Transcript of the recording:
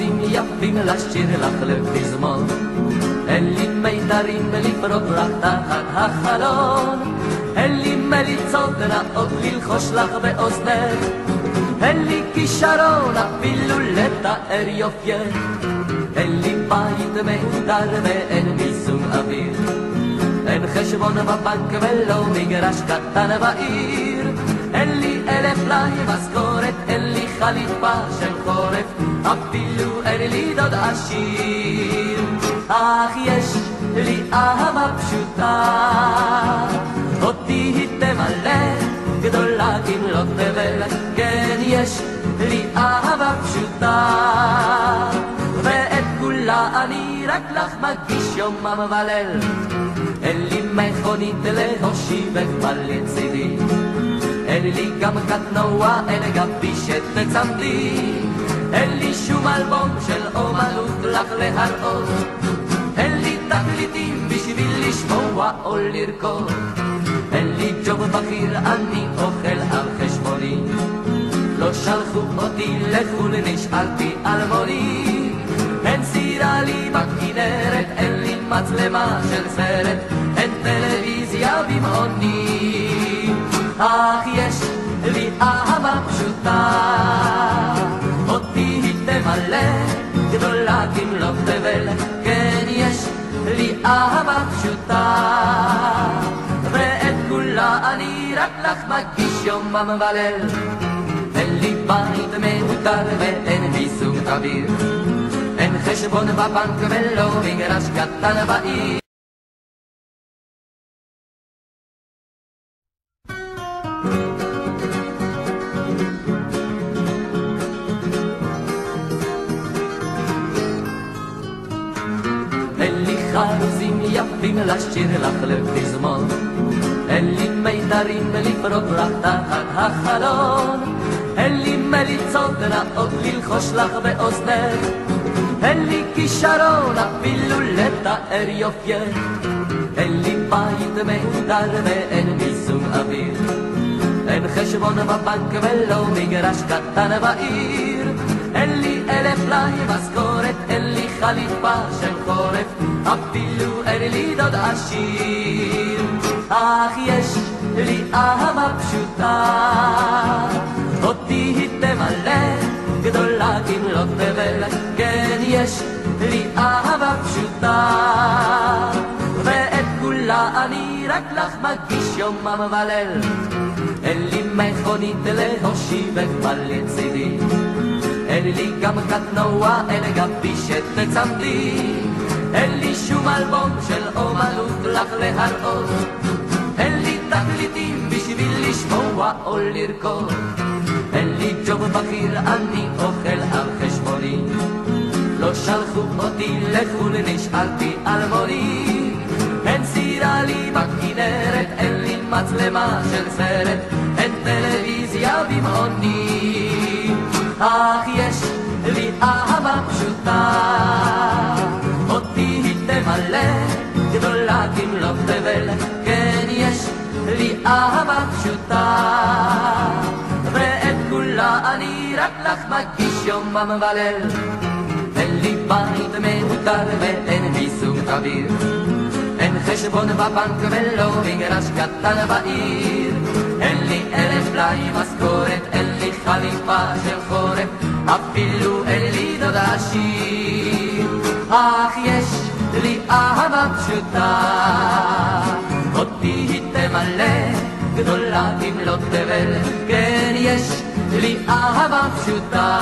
חרוזים יפים לשיר לך לפזמון, אין לי מיתרים לפרוק לך תחת החלון, אין לי מליצות נאות ללחוש לך באוזנך, אין לי כישרון אפילו לתאר יופייך, אין לי בית מהודר ואין מיזוג אוויר, אין חשבון בבנק ולא מגרש קטן בעיר, אין לי 1,000 משכורת, אין לי חליפה של חורף, אפילו אין לי דוד עשיר. אך יש לי אהבה פשוטה, אותי היא תמלא, גדולה כמלות תבל. כן, יש לי אהבה פשוטה, ואת כולה אני רק לך מגיש יומם וליל. אין לי מכונית להושיבך לצידי, אין לי גם קטנוע, אין גם פישת לצמדי, אין לי שום אלבום של אומנות לך להראות, אין לי תקליטים בשביל לשמוע או לרקוד, אין לי ג'וב בכיר, אני אוכל על חשבוני, לא שלחו אותי לחו"ל, נשאלתי על מוני, אין סירה לי בכנרת, אין לי מצלמה של סרט, אין טלוויזיה במעוני. אך יש לי אהבה פשוטה, אותי היא תמלא, גדולה כמלות תבל. כן, יש לי אהבה פשוטה, ואת כולה אני רק לך מגיש יומם וליל. אין לי בית מהודר ואין מיזוג אוויר, אין חשבון בבנק ולא מגרש קטן בעיר. אין לי חרוזים יפים לשיר לך לפזמון, אין לי מיתרים לפרוק לך תחת החלון, אין לי מליצות נאות ללחוש לך באוזנך, אין לי כישרון אפילו לתאר יופייך, אין לי בית מהודר ואין מיזוג אוויר, אין חשבון בבנק ולא מגרש קטן בעיר, אין לי 1,000 משכורת, אין לי חליפה של חורף, אפילו אין לי דוד עשיר. אך יש לי אהבה פשוטה, אותי היא תמלא, גדולה כמלות תבל. כן, יש לי אהבה פשוטה, ואת כולה אני רק לך מגיש יומם וליל. אין לי מכונית להושיבך לצידי, אין לי גם קטנוע, אין גם פישת לצמדי, אין לי שום אלבום של אומנות לך להראות, אין לי תקליטים בשביל לשמוע או לרקוד, אין לי ג'וב בכיר, אני אוכל על חשבוני, לא שלחו אותי לחו"ל, נשאלתי על מוני, אין סירה לי בכנרת, אין לי מצלמה של סרט, אין טלוויזיה במעוני. אך יש לי אהבה פשוטה, אותי היא תמלא, גדולה כמלות תבל. כן, יש לי אהבה פשוטה, ואת כולה אני רק לך מגיש יומם וליל. אין לי בית מהודר ואין מיזוג אוויר, אין חשבון בבנק ולא מגרש קטן בעיר, אין לי 1,000 משכורת, אין לי חליפה של חורף, אפילו אין לי דוד עשיר. אך יש לי אהבה פשוטה, אותי היא תמלא, גדולה כמלות תבל. כן, יש לי אהבה פשוטה.